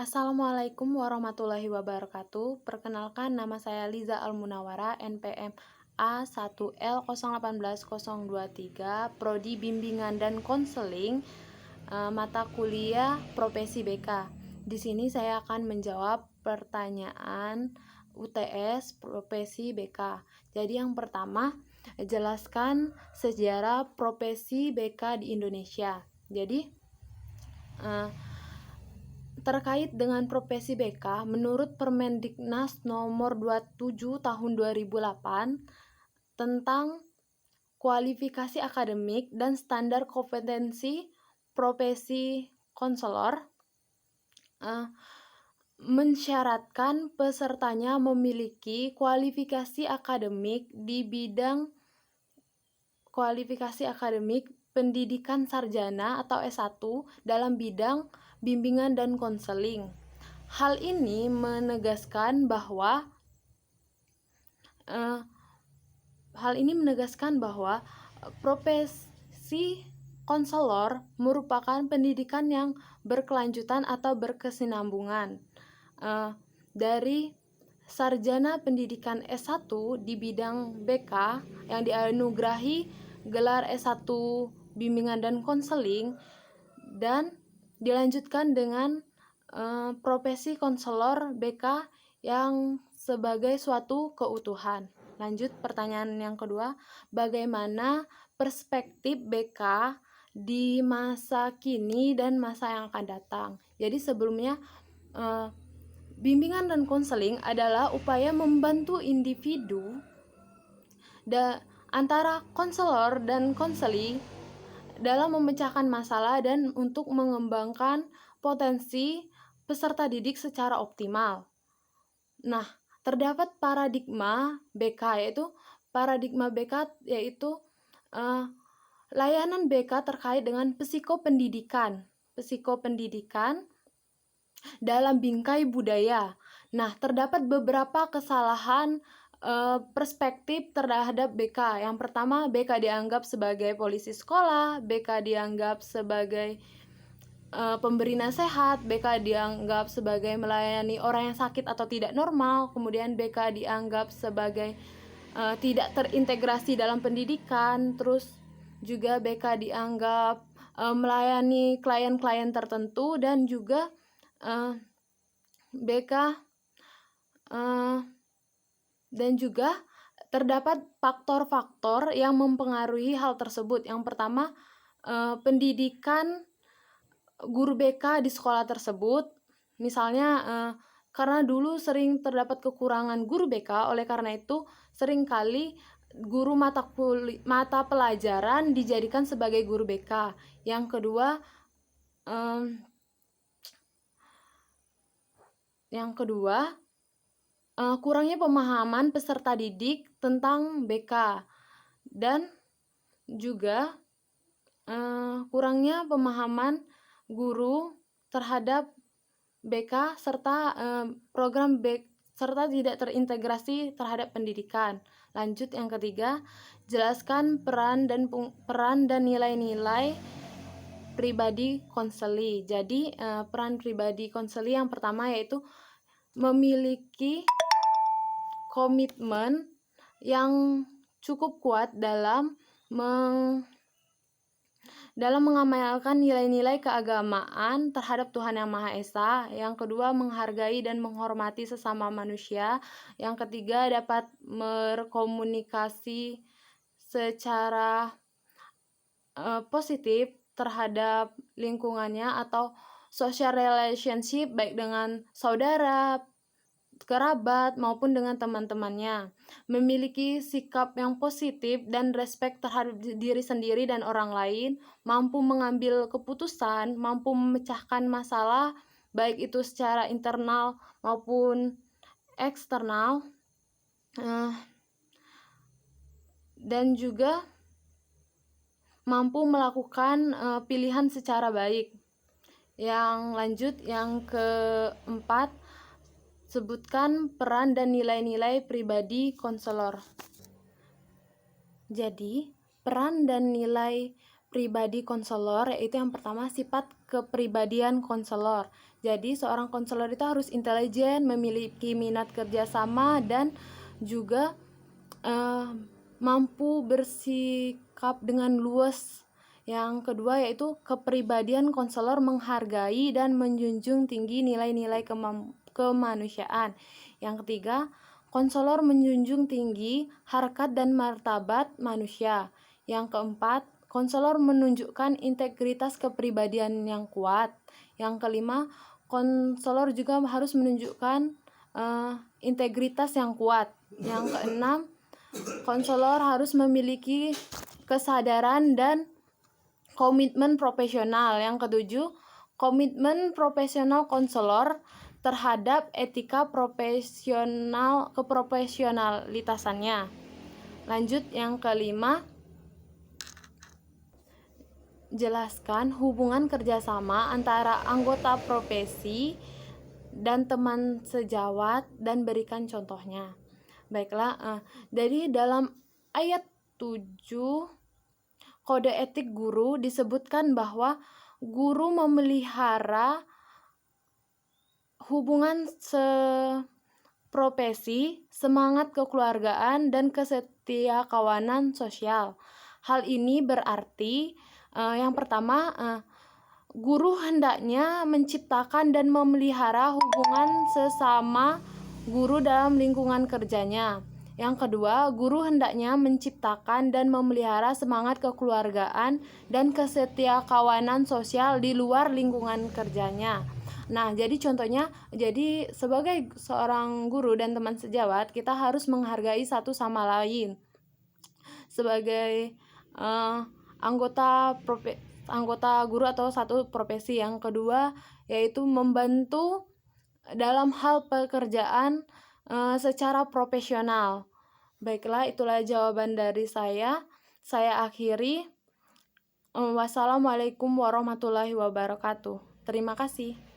Assalamualaikum warahmatullahi wabarakatuh. Perkenalkan, nama saya Liza Almunawara, NPM A1L081023, Prodi Bimbingan dan Konseling, mata kuliah Profesi BK. Di sini saya akan menjawab pertanyaan UTS Profesi BK. Jadi yang pertama, jelaskan sejarah profesi BK di Indonesia. Jadi terkait dengan profesi BK, menurut Permendiknas nomor 27 tahun 2008 tentang kualifikasi akademik dan standar kompetensi profesi konselor, mensyaratkan pesertanya memiliki kualifikasi akademik di bidang kualifikasi akademik pendidikan sarjana atau S1 dalam bidang bimbingan dan konseling. Hal ini menegaskan bahwa profesi konselor merupakan pendidikan yang berkelanjutan atau berkesinambungan dari sarjana pendidikan S1 di bidang BK yang dianugerahi gelar S1 bimbingan dan konseling dan dilanjutkan dengan profesi konselor BK yang sebagai suatu keutuhan. Lanjut pertanyaan yang kedua, bagaimana perspektif BK di masa kini dan masa yang akan datang? Jadi sebelumnya bimbingan dan konseling adalah upaya membantu individu antara konselor dan konseli dalam memecahkan masalah dan untuk mengembangkan potensi peserta didik secara optimal. Nah, terdapat paradigma BK yaitu layanan BK terkait dengan psikopendidikan dalam bingkai budaya. Nah, terdapat beberapa kesalahan perspektif terhadap BK. Yang pertama, BK dianggap sebagai polisi sekolah, BK dianggap sebagai pemberi nasihat, BK dianggap sebagai melayani orang yang sakit atau tidak normal, kemudian BK dianggap sebagai tidak terintegrasi dalam pendidikan, terus juga BK dianggap melayani klien-klien tertentu, dan juga BK dan juga terdapat faktor-faktor yang mempengaruhi hal tersebut. Yang pertama, pendidikan guru BK di sekolah tersebut. Misalnya karena dulu sering terdapat kekurangan guru BK, oleh karena itu seringkali guru mata pelajaran dijadikan sebagai guru BK. Yang kedua, kurangnya pemahaman peserta didik tentang BK, dan juga kurangnya pemahaman guru terhadap BK serta program BK serta tidak terintegrasi terhadap pendidikan. Lanjut yang ketiga, jelaskan peran dan nilai-nilai pribadi konseli. Jadi peran pribadi konseli yang pertama yaitu memiliki komitmen yang cukup kuat dalam mengamalkan nilai-nilai keagamaan terhadap Tuhan Yang Maha Esa. Yang kedua, menghargai dan menghormati sesama manusia. Yang ketiga, dapat berkomunikasi secara positif terhadap lingkungannya atau social relationship, baik dengan saudara, kerabat, maupun dengan teman-temannya. Memiliki sikap yang positif dan respect terhadap diri sendiri dan orang lain, mampu mengambil keputusan, mampu memecahkan masalah, baik itu secara internal maupun eksternal, dan juga mampu melakukan pilihan secara baik. Yang lanjut, yang keempat, sebutkan peran dan nilai-nilai pribadi konselor. Jadi, peran dan nilai pribadi konselor yaitu yang pertama, sifat kepribadian konselor. Jadi seorang konselor itu harus intelijen, memiliki minat kerjasama, dan juga mampu bersikap dengan luas. Yang kedua yaitu kepribadian konselor menghargai dan menjunjung tinggi nilai-nilai kemanusiaan. Yang ketiga, konselor menjunjung tinggi harkat dan martabat manusia. Yang keempat, konselor menunjukkan integritas kepribadian yang kuat. Yang kelima, konselor juga harus menunjukkan integritas yang kuat. Yang keenam, konselor harus memiliki kesadaran dan komitmen profesional. Yang ketujuh, komitmen profesional konselor terhadap etika keprofesionalitasannya. Lanjut yang kelima, jelaskan hubungan kerjasama antara anggota profesi dan teman sejawat dan berikan contohnya. Baiklah, dari dalam ayat 7 Kode Etik Guru disebutkan bahwa guru memelihara hubungan seprofesi, semangat kekeluargaan, dan kesetiakawanan sosial. Hal ini berarti yang pertama, guru hendaknya menciptakan dan memelihara hubungan sesama guru dalam lingkungan kerjanya. Yang kedua, guru hendaknya menciptakan dan memelihara semangat kekeluargaan dan kesetiakawanan sosial di luar lingkungan kerjanya. Nah, jadi contohnya, jadi sebagai seorang guru dan teman sejawat, kita harus menghargai satu sama lain. Sebagai anggota guru atau satu profesi. Yang kedua yaitu membantu dalam hal pekerjaan secara profesional. Baiklah, itulah jawaban dari saya. Saya akhiri. Wassalamualaikum warahmatullahi wabarakatuh. Terima kasih.